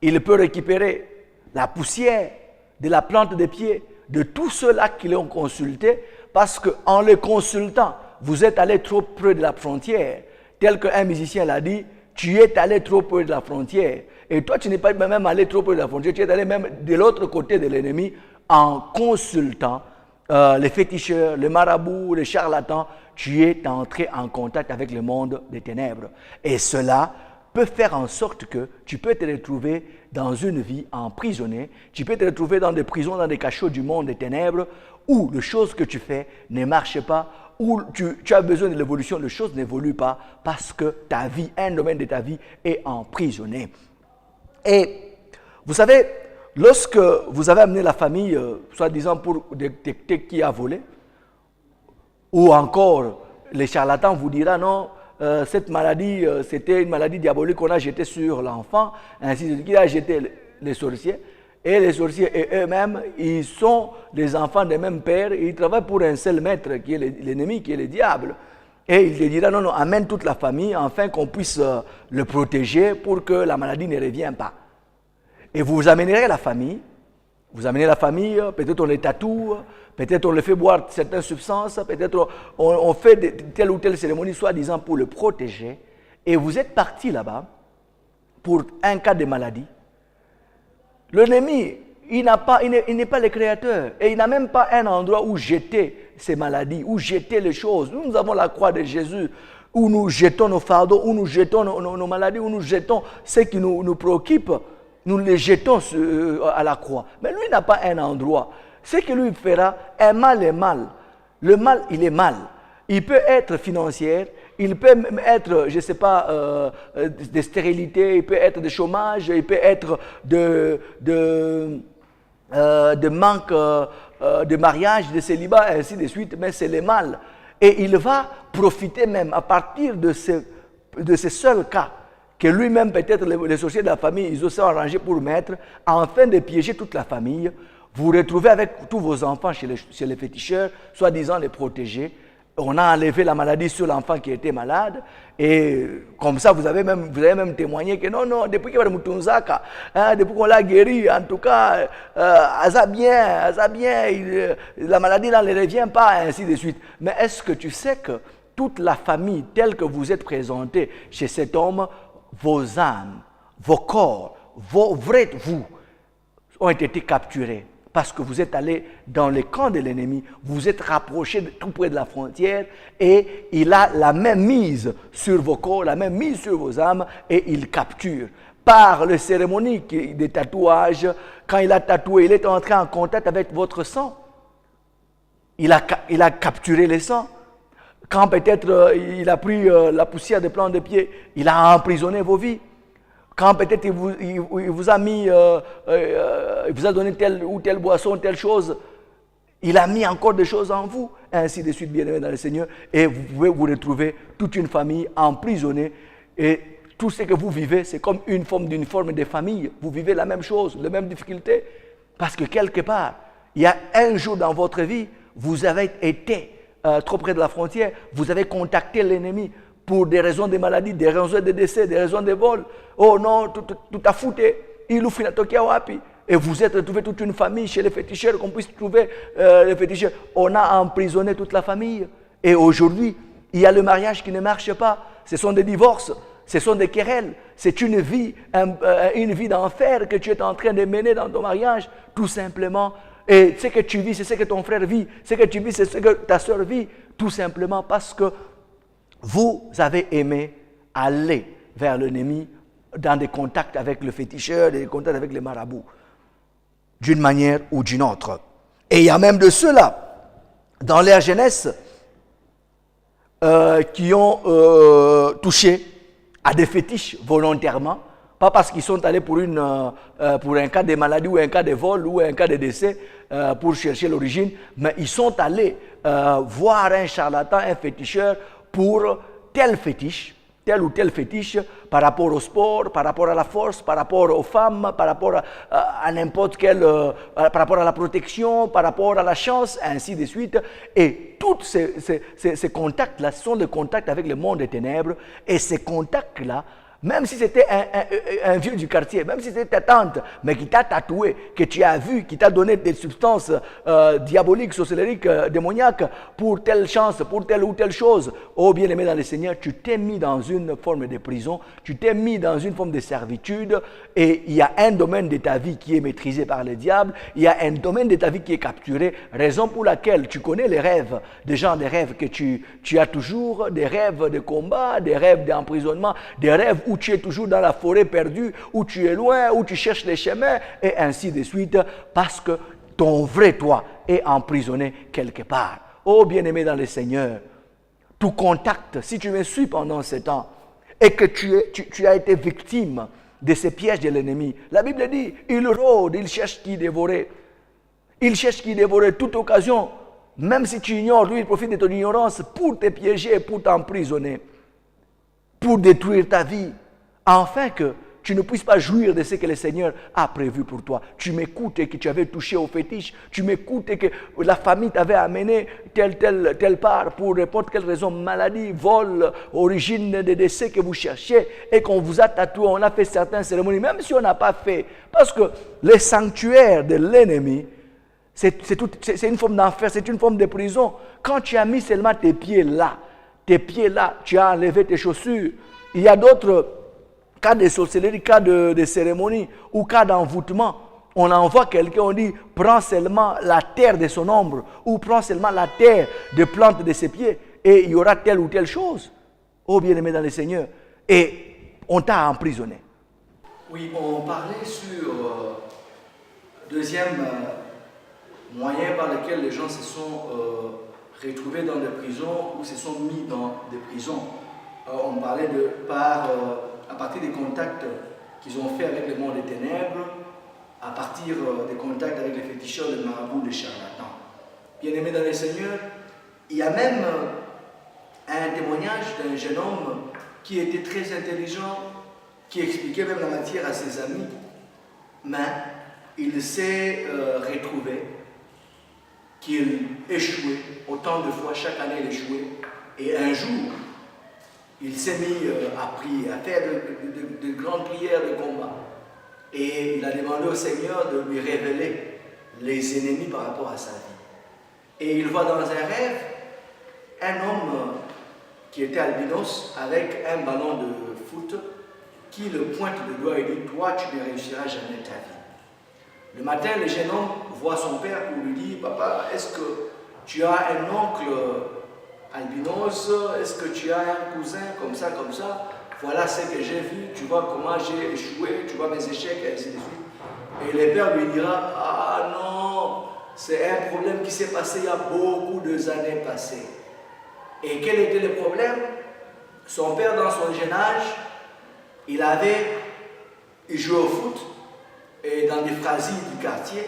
il peut récupérer la poussière de la plante des pieds de tous ceux-là qui l'ont consulté, parce qu'en les consultant, vous êtes allé trop près de la frontière. Tel qu'un musicien l'a dit, tu es allé trop près de la frontière. Et toi, tu n'es pas même allé trop près de la frontière, tu es allé même de l'autre côté de l'ennemi en consultant les féticheurs, les marabouts, les charlatans. Tu es entré en contact avec le monde des ténèbres. Et cela peut faire en sorte que tu peux te retrouver dans une vie emprisonnée, tu peux te retrouver dans des prisons, dans des cachots du monde des ténèbres, où les choses que tu fais ne marchent pas, où tu as besoin de l'évolution, les choses n'évoluent pas parce que ta vie, un domaine de ta vie est emprisonné. Et vous savez, lorsque vous avez amené la famille, soi-disant pour détecter qui a volé, ou encore les charlatans vous diront non, cette maladie, c'était une maladie diabolique qu'on a jetée sur l'enfant, ainsi de suite, qui a jeté les sorciers. Et les sorciers et eux-mêmes, ils sont les enfants des mêmes pères, et ils travaillent pour un seul maître, qui est l'ennemi, qui est le diable. Et il te dira, non, amène toute la famille, afin qu'on puisse le protéger pour que la maladie ne revienne pas. Et vous amènerez la famille, peut-être on les tatoue, peut-être on les fait boire certaines substances, peut-être on fait telle ou telle cérémonie, soi-disant pour le protéger, et vous êtes parti là-bas pour un cas de maladie. L'ennemi, il n'est pas le créateur, et il n'a même pas un endroit où jeter ces maladies, où jeter les choses. Nous avons la croix de Jésus, où nous jetons nos fardeaux, où nous jetons nos maladies, où nous jetons ce qui nous préoccupe, nous les jetons à la croix. Mais lui n'a pas un endroit. Ce que lui fera, un mal est mal. Le mal, il est mal. Il peut être financier, il peut être, je ne sais pas, de stérilité, il peut être de chômage, il peut être de manque de mariage, de célibat, et ainsi de suite, mais c'est le mal. Et il va profiter même à partir de ce seul cas, que lui-même, peut-être les sorciers de la famille, ils ont s'est arrangé pour mettre, afin de piéger toute la famille. Vous vous retrouvez avec tous vos enfants chez les féticheurs, soi-disant les protéger. On a enlevé la maladie sur l'enfant qui était malade, et comme ça, vous avez même témoigné que non, depuis qu'il y a Mutunzaka, depuis qu'on l'a guéri, en tout cas, ça bien, la maladie ne revient pas, et ainsi de suite. Mais est-ce que tu sais que toute la famille, telle que vous êtes présentés chez cet homme, vos âmes, vos corps, vos vrais vous, ont été capturés? Parce que vous êtes allé dans le camp de l'ennemi, vous êtes rapproché tout près de la frontière, et il a la même mise sur vos corps, la même mise sur vos âmes, et il capture. Par les cérémonies des tatouages, quand il a tatoué, il est entré en contact avec votre sang. Il a capturé le sang. Quand peut-être il a pris la poussière des plants de pied, il a emprisonné vos vies. Quand peut-être il vous a mis, il vous a donné telle ou telle boisson, telle chose, il a mis encore des choses en vous, ainsi de suite, bien-aimés dans le Seigneur, et vous pouvez vous retrouver toute une famille emprisonnée, et tout ce que vous vivez, c'est comme une forme de famille, vous vivez la même chose, les mêmes difficultés, parce que quelque part, il y a un jour dans votre vie, vous avez été trop près de la frontière, vous avez contacté l'ennemi, pour des raisons de maladie, des raisons de décès, des raisons de vol. Oh non, tout a fouté. Il ou finatokia wapi. Et vous êtes retrouvé toute une famille chez les féticheurs, qu'on puisse trouver les féticheurs. On a emprisonné toute la famille. Et aujourd'hui, Il y a le mariage qui ne marche pas. Ce sont des divorces, ce sont des querelles. C'est une vie d'enfer que tu es en train de mener dans ton mariage, tout simplement. Et ce que tu vis, c'est ce que ton frère vit. Ce que tu vis, c'est ce que ta soeur vit. Tout simplement parce que vous avez aimé aller vers l'ennemi dans des contacts avec le féticheur, des contacts avec les marabouts, d'une manière ou d'une autre. Et il y a même de ceux-là, dans leur jeunesse, qui ont touché à des fétiches volontairement, pas parce qu'ils sont allés pour un cas de maladie ou un cas de vol ou un cas de décès pour chercher l'origine, mais ils sont allés voir un charlatan, un féticheur pour tel ou tel fétiche par rapport au sport, par rapport à la force, par rapport aux femmes, par rapport à n'importe quel, par rapport à la protection, par rapport à la chance, ainsi de suite. Et tous ces contacts-là sont des contacts avec le monde des ténèbres. Et ces contacts-là, même si c'était un vieux du quartier, même si c'était ta tante, mais qui t'a tatoué, que tu as vu, qui t'a donné des substances diaboliques, sorcellériques, démoniaques, pour telle chance, pour telle ou telle chose, oh bien-aimé dans le Seigneur, tu t'es mis dans une forme de prison, tu t'es mis dans une forme de servitude, et il y a un domaine de ta vie qui est maîtrisé par le diable, il y a un domaine de ta vie qui est capturé, raison pour laquelle tu connais les rêves, des gens des rêves que tu as toujours, des rêves de combat, des rêves d'emprisonnement, des rêves où tu es toujours dans la forêt perdue, où tu es loin, où tu cherches les chemins, et ainsi de suite, parce que ton vrai toi est emprisonné quelque part. Oh bien-aimé dans le Seigneur, tout contact, si tu me suis pendant ce temps, et que tu as été victime de ces pièges de l'ennemi, la Bible dit, il rôde, il cherche qui dévorer. Il cherche qui dévorer toute occasion, même si tu ignores, lui il profite de ton ignorance pour te piéger, pour t'emprisonner, pour détruire ta vie, afin que tu ne puisses pas jouir de ce que le Seigneur a prévu pour toi. Tu m'écoutes et que tu avais touché au fétiche, tu m'écoutes et que la famille t'avait amené telle part pour n'importe quelle raison, maladie, vol, origine de décès que vous cherchiez, et qu'on vous a tatoué, on a fait certaines cérémonies, même si on n'a pas fait, parce que les sanctuaires de l'ennemi, c'est une forme d'enfer, c'est une forme de prison. Quand tu as mis seulement tes pieds là, tu as enlevé tes chaussures. Il y a d'autres cas de sorcellerie, cas de cérémonie ou cas d'envoûtement. On envoie quelqu'un, on dit, prends seulement la terre de son ombre ou prends seulement la terre de plante de ses pieds et il y aura telle ou telle chose. Oh bien-aimé dans le Seigneur. Et on t'a emprisonné. Oui, on parlait sur deuxième moyen par lequel les gens se sont retrouvés dans des prisons ou se sont mis dans des prisons. On parlait à partir des contacts qu'ils ont fait avec le monde des ténèbres, à partir des contacts avec les féticheurs, les marabouts, les charlatans. Bien-aimés dans le Seigneur, il y a même un témoignage d'un jeune homme qui était très intelligent, qui expliquait même la matière à ses amis, mais il s'est retrouvé qu'il échouait autant de fois, chaque année il échouait, et un jour, il s'est mis à prier, à faire de grandes prières de combat. Et il a demandé au Seigneur de lui révéler les ennemis par rapport à sa vie. Et il voit dans un rêve un homme qui était albinos avec un ballon de foot qui le pointe le doigt et dit « Toi, tu ne réussiras jamais ta vie ». Le matin, le jeune homme voit son père pour lui dire « Papa, est-ce que tu as un oncle albinos, est-ce que tu as un cousin comme ça, voilà ce que j'ai vu, tu vois comment j'ai échoué, tu vois mes échecs, et ainsi de suite. » Et le père lui dira, ah non, c'est un problème qui s'est passé il y a beaucoup d'années passées. Et quel était le problème? Son père, dans son jeune âge, il jouait au foot, et dans des phrasilles du quartier,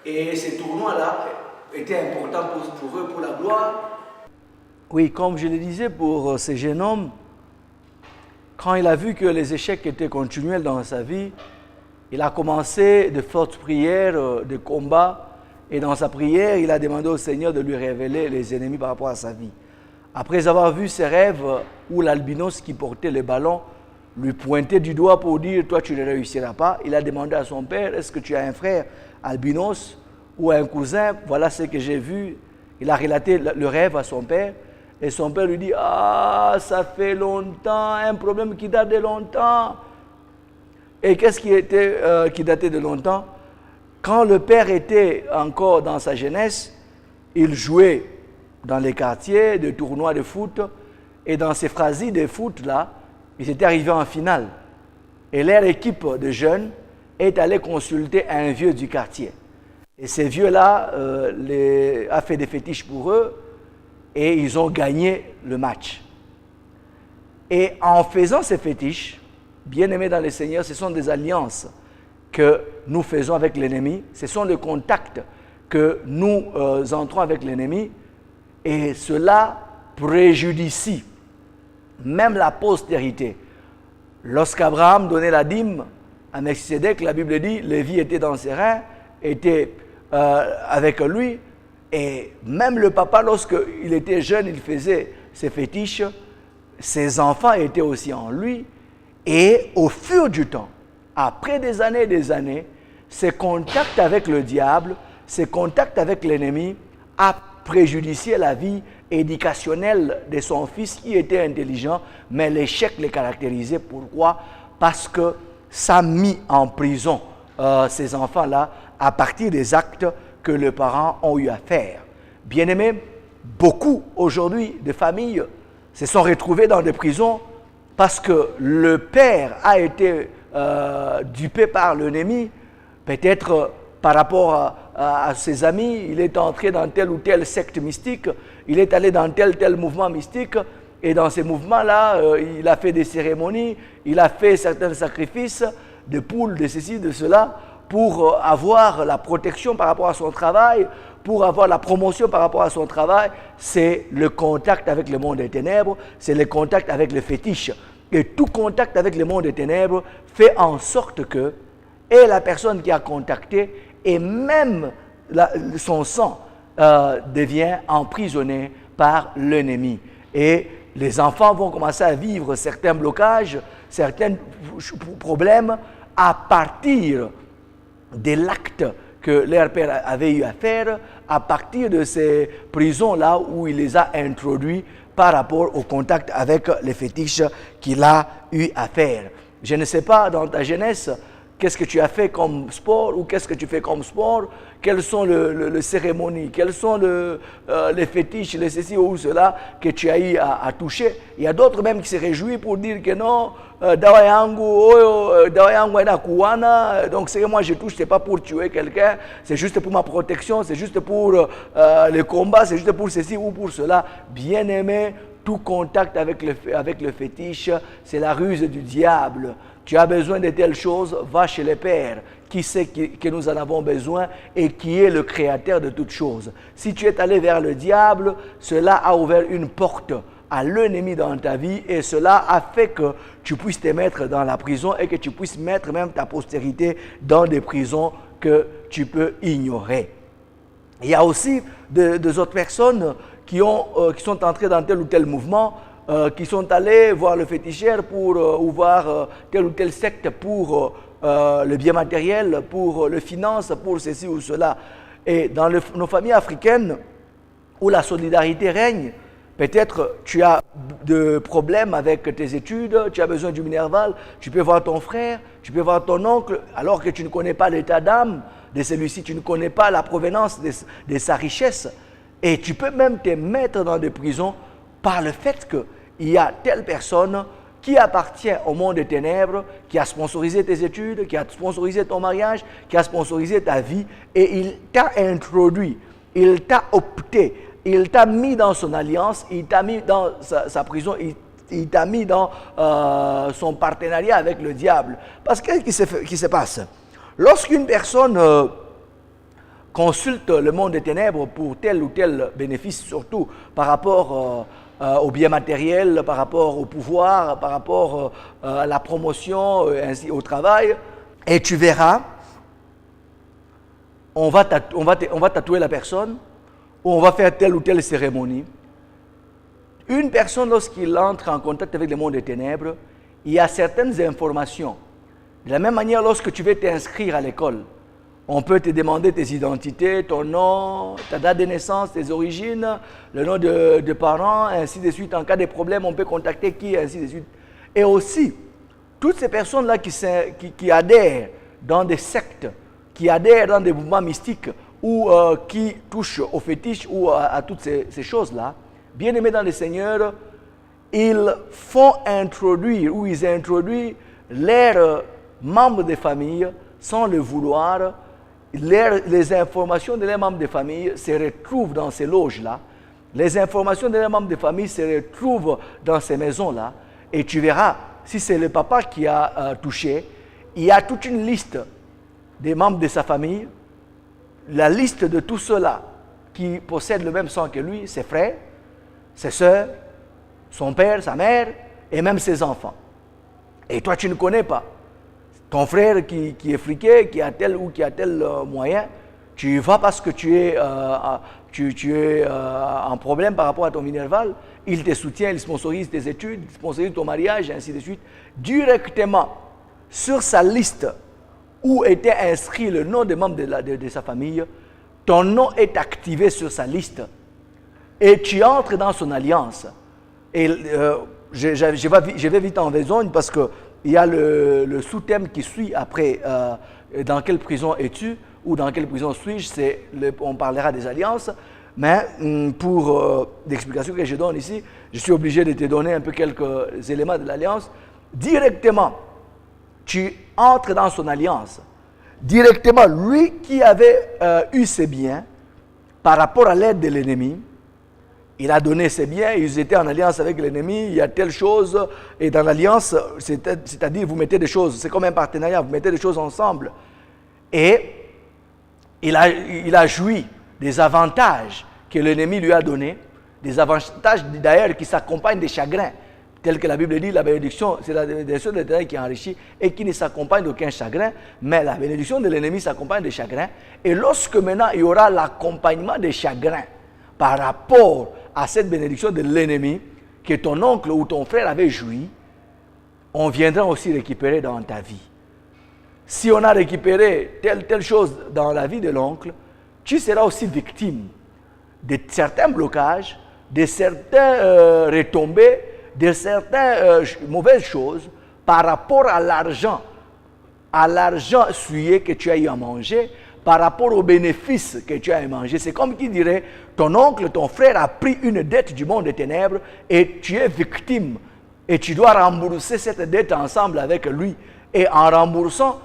et ces tournois-là étaient importants pour eux, pour la gloire. Oui, comme je le disais pour ce jeune homme, quand il a vu que les échecs étaient continuels dans sa vie, il a commencé de fortes prières, de combats, et dans sa prière, il a demandé au Seigneur de lui révéler les ennemis par rapport à sa vie. Après avoir vu ses rêves où l'albinos qui portait le ballon lui pointait du doigt pour dire « Toi, tu ne réussiras pas », il a demandé à son père « Est-ce que tu as un frère albinos ou un cousin? Voilà ce que j'ai vu. » Il a relaté le rêve à son père. Et son père lui dit, ah, ça fait longtemps, un problème qui date de longtemps. Et qu'est-ce qui datait de longtemps? Quand le père était encore dans sa jeunesse, il jouait dans les quartiers de tournois de foot. Et dans ces phrases de foot là, ils étaient arrivés en finale. Et leur équipe de jeunes est allée consulter un vieux du quartier. Et ces vieux-là a fait des fétiches pour eux et ils ont gagné le match. Et en faisant ces fétiches, bien aimés dans le Seigneur, ce sont des alliances que nous faisons avec l'ennemi, ce sont des contacts que nous entrons avec l'ennemi et cela préjudicie même la postérité. Lorsqu'Abraham donnait la dîme à Melchisédek, la Bible dit, Lévi était dans ses reins, était avec lui, et même le papa, lorsqu'il était jeune, il faisait ses fétiches, ses enfants étaient aussi en lui, et au fur du temps, après des années, ses contacts avec le diable, ses contacts avec l'ennemi, a préjudicié la vie éducationnelle de son fils qui était intelligent, mais l'échec le caractérisait. Pourquoi? Parce que ça a mis en prison ces enfants-là à partir des actes que les parents ont eu à faire. Bien-aimés, beaucoup aujourd'hui de familles se sont retrouvées dans des prisons parce que le père a été dupé par l'ennemi, peut-être par rapport à ses amis, il est entré dans telle ou telle secte mystique, il est allé dans tel mouvement mystique, et dans ces mouvements-là, il a fait des cérémonies, il a fait certains sacrifices, de poules, de ceci, de cela, pour avoir la protection par rapport à son travail, pour avoir la promotion par rapport à son travail. C'est le contact avec le monde des ténèbres, c'est le contact avec le fétiche. Et tout contact avec le monde des ténèbres fait en sorte que, et la personne qui a contacté, et même son sang devient emprisonné par l'ennemi. Et les enfants vont commencer à vivre certains blocages, certains problèmes à partir de l'acte que leur père avait eu à faire, à partir de ces prisons-là où il les a introduits par rapport au contact avec les fétiches qu'il a eu à faire. Je ne sais pas, dans ta jeunesse, qu'est-ce que tu as fait comme sport ou qu'est-ce que tu fais comme sport? Quelles sont les cérémonies? Quels sont les fétiches, les ceci ou cela que tu as eu à toucher? Il y a d'autres même qui se réjouissent pour dire que non, donc c'est que moi je touche, c'est pas pour tuer quelqu'un, c'est juste pour ma protection, c'est juste pour le combat, c'est juste pour ceci ou pour cela. Bien aimé, tout contact avec le fétiche, c'est la ruse du diable. Tu as besoin de telles choses, va chez le Père, qui sait que nous en avons besoin et qui est le créateur de toutes choses. Si tu es allé vers le diable, cela a ouvert une porte à l'ennemi dans ta vie et cela a fait que tu puisses te mettre dans la prison et que tu puisses mettre même ta postérité dans des prisons que tu peux ignorer. Il y a aussi des autres personnes qui sont entrées dans tel ou tel mouvement, qui sont allés voir le féticheur ou voir telle ou telle secte pour le bien matériel, pour le finance, pour ceci ou cela. Et dans nos familles africaines, où la solidarité règne, peut-être tu as des problèmes avec tes études, tu as besoin du minerval, tu peux voir ton frère, tu peux voir ton oncle, alors que tu ne connais pas l'état d'âme de celui-ci, tu ne connais pas la provenance de sa richesse. Et tu peux même te mettre dans des prisons par le fait qu'il y a telle personne qui appartient au monde des ténèbres, qui a sponsorisé tes études, qui a sponsorisé ton mariage, qui a sponsorisé ta vie, et il t'a introduit, il t'a opté, il t'a mis dans son alliance, il t'a mis dans sa prison, il t'a mis dans son partenariat avec le diable. Parce que qu'est-ce qui se passe? Lorsqu'une personne consulte le monde des ténèbres pour tel ou tel bénéfice, surtout par rapport au bien matériel, par rapport au pouvoir, par rapport à la promotion, ainsi au travail, et tu verras, on va tatouer la personne, ou on va faire telle ou telle cérémonie. Une personne, lorsqu'il entre en contact avec le monde des ténèbres, il y a certaines informations. De la même manière, lorsque tu veux t'inscrire à l'école, On peut te demander tes identités, ton nom, ta date de naissance, tes origines, le nom de parents, ainsi de suite. En cas de problème, on peut contacter qui, ainsi de suite. Et aussi, toutes ces personnes-là qui adhèrent dans des sectes, qui adhèrent dans des mouvements mystiques ou qui touchent aux fétiches ou à toutes ces choses-là, bien aimés dans le Seigneur, ils font introduire ou ils introduisent leurs membres de famille sans le vouloir. Les informations de leurs membres de famille se retrouvent dans ces loges-là. Les informations de leurs membres de famille se retrouvent dans ces maisons-là. Et tu verras, si c'est le papa qui a touché, il y a toute une liste des membres de sa famille. La liste de tous ceux-là qui possèdent le même sang que lui, ses frères, ses sœurs, son père, sa mère et même ses enfants. Et toi, tu ne connais pas. Ton frère qui est friqué, qui a tel ou qui a tel moyen, tu y vas parce que tu es en problème par rapport à ton minerval, il te soutient, il sponsorise tes études, il sponsorise ton mariage, et ainsi de suite. Directement sur sa liste où était inscrit le nom des membres de sa famille, ton nom est activé sur sa liste et tu entres dans son alliance. Et je vais vite en besogne parce qu'il y a le sous-thème qui suit après dans quelle prison es-tu ou dans quelle prison suis-je, on parlera des alliances. Mais pour l'explication que je donne ici, je suis obligé de te donner un peu quelques éléments de l'alliance. Directement, tu entres dans son alliance. Directement, lui qui avait eu ses biens par rapport à l'aide de l'ennemi, il a donné ses biens, ils étaient en alliance avec l'ennemi, il y a telle chose, et dans l'alliance, c'est-à-dire vous mettez des choses, c'est comme un partenariat, vous mettez des choses ensemble. Et il a joui des avantages que l'ennemi lui a donnés, des avantages d'ailleurs qui s'accompagnent des chagrins, tel que la Bible dit, la bénédiction, c'est la bénédiction de l'Éternel qui enrichit et qui ne s'accompagne d'aucun chagrin, mais la bénédiction de l'ennemi s'accompagne des chagrins. Et lorsque maintenant il y aura l'accompagnement des chagrins par rapport à cette bénédiction de l'ennemi que ton oncle ou ton frère avait joui, on viendra aussi récupérer dans ta vie. Si on a récupéré telle chose dans la vie de l'oncle, tu seras aussi victime de certains blocages, de certaines retombées, de certaines mauvaises choses par rapport à l'argent souillé que tu as eu à manger, par rapport aux bénéfices que tu as eu à manger. C'est comme qui dirait, ton oncle, ton frère a pris une dette du monde des ténèbres et tu es victime et tu dois rembourser cette dette ensemble avec lui. Et en remboursant,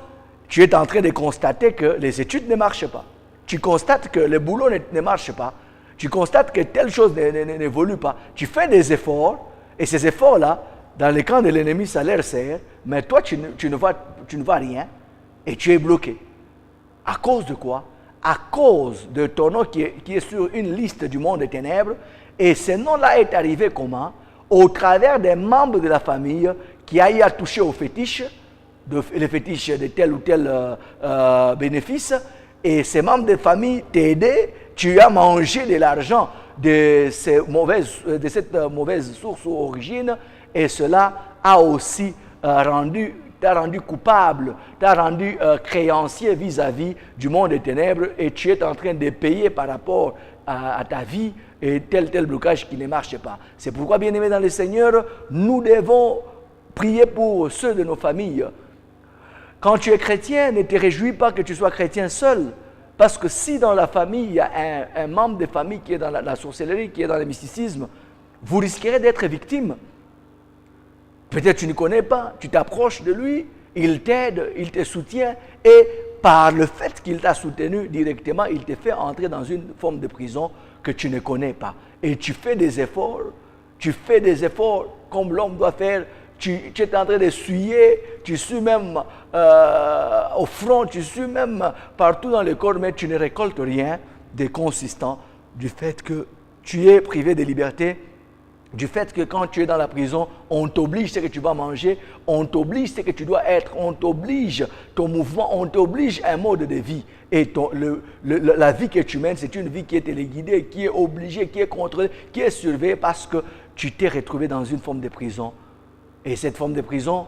tu es en train de constater que les études ne marchent pas. Tu constates que le boulot ne marche pas. Tu constates que telle chose n'évolue pas. Tu fais des efforts, et ces efforts-là, dans le camp de l'ennemi, ça leur sert, mais toi, tu ne vois rien, et tu es bloqué. À cause de quoi? À cause de ton nom qui est sur une liste du monde des ténèbres, et ce nom-là est arrivé comment? Au travers des membres de la famille qui a eu à toucher aux fétiches, les fétiches de tel ou tel bénéfice, et ces membres de famille t'aidaient, tu as mangé de l'argent de cette mauvaise source ou origine, et cela a aussi t'a rendu coupable, t'a rendu créancier vis-à-vis du monde des ténèbres, et tu es en train de payer par rapport à ta vie et tel blocage qui ne marche pas. C'est pourquoi, bien-aimés dans le Seigneur, nous devons prier pour ceux de nos familles. Quand tu es chrétien, ne te réjouis pas que tu sois chrétien seul. Parce que si dans la famille, il y a un membre de famille qui est dans la sorcellerie, qui est dans le mysticisme, vous risquerez d'être victime. Peut-être tu ne connais pas, tu t'approches de lui, il t'aide, il te soutient, et par le fait qu'il t'a soutenu directement, il te fait entrer dans une forme de prison que tu ne connais pas. Et tu fais des efforts comme l'homme doit faire. Tu es en train de suer, tu sues même au front, tu sues même partout dans le corps, mais tu ne récoltes rien de consistant du fait que tu es privé de liberté, du fait que quand tu es dans la prison, on t'oblige ce que tu vas manger, on t'oblige ce que tu dois être, on t'oblige ton mouvement, on t'oblige un mode de vie. Et la vie que tu mènes, c'est une vie qui est téléguidée, qui est obligée, qui est contrôlée, qui est surveillée parce que tu t'es retrouvé dans une forme de prison. Et cette forme de prison,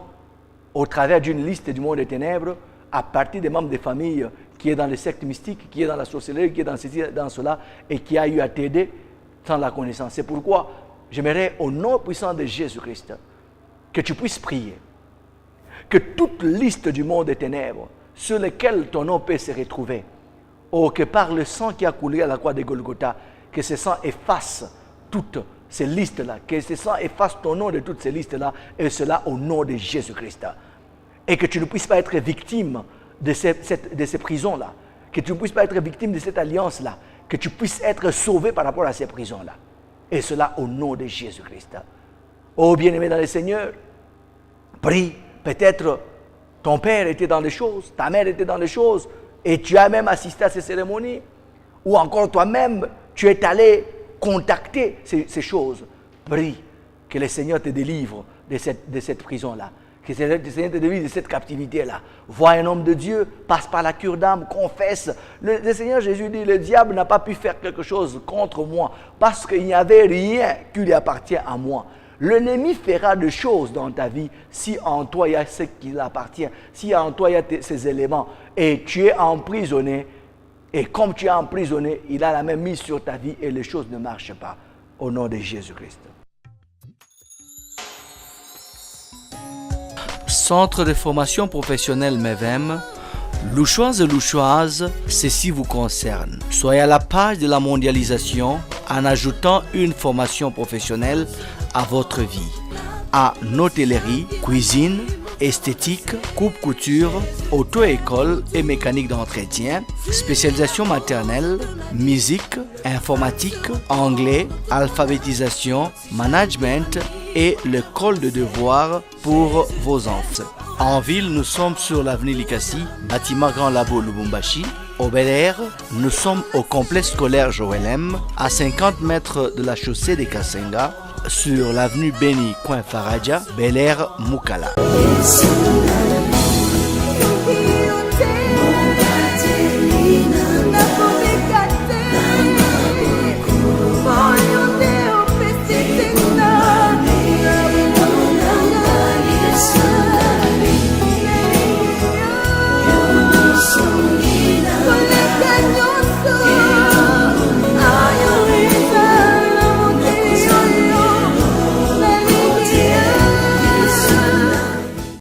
au travers d'une liste du monde des ténèbres, à partir des membres des familles qui est dans les sectes mystiques, qui est dans la sorcellerie, qui est dans ceci, dans cela, et qui a eu à t'aider sans la connaissance. C'est pourquoi j'aimerais, au nom puissant de Jésus-Christ, que tu puisses prier, que toute liste du monde des ténèbres, sur lesquelles ton nom peut se retrouver, ou que par le sang qui a coulé à la croix de Golgotha, que ce sang efface toutes ces listes-là, que ce sang efface ton nom de toutes ces listes-là, et cela au nom de Jésus-Christ. Et que tu ne puisses pas être victime de ces prisons-là, que tu ne puisses pas être victime de cette alliance-là, que tu puisses être sauvé par rapport à ces prisons-là. Et cela au nom de Jésus-Christ. Oh bien-aimé dans le Seigneur, prie, peut-être ton père était dans les choses, ta mère était dans les choses, et tu as même assisté à ces cérémonies, ou encore toi-même, tu es allé contacter ces choses. Prie que le Seigneur te délivre de cette prison-là, que le Seigneur te délivre de cette captivité-là. Vois un homme de Dieu, passe par la cure d'âme, confesse. Le Seigneur Jésus dit, le diable n'a pas pu faire quelque chose contre moi, parce qu'il n'y avait rien qui lui appartient à moi. L'ennemi fera des choses dans ta vie si en toi il y a ce qui l'appartient, si en toi il y a ces éléments, et tu es emprisonné, et comme tu es emprisonné, il a la même mise sur ta vie et les choses ne marchent pas. Au nom de Jésus-Christ. Centre de formation professionnelle MEVEM, Louchoises et Louchoises, ceci vous concerne. Soyez à la page de la mondialisation en ajoutant une formation professionnelle à votre vie. À hôtellerie, cuisine, esthétique, coupe-couture, auto-école et mécanique d'entretien, spécialisation maternelle, musique, informatique, anglais, alphabétisation, management et l'école de devoirs pour vos enfants. En ville, nous sommes sur l'avenue Likasi, bâtiment Grand Labo Lubumbashi. Au Bel Air, nous sommes au complexe scolaire Joël M, à 50 mètres de la chaussée de Kasenga, sur l'avenue Beni, coin Faraja, Bel Air, Mukala.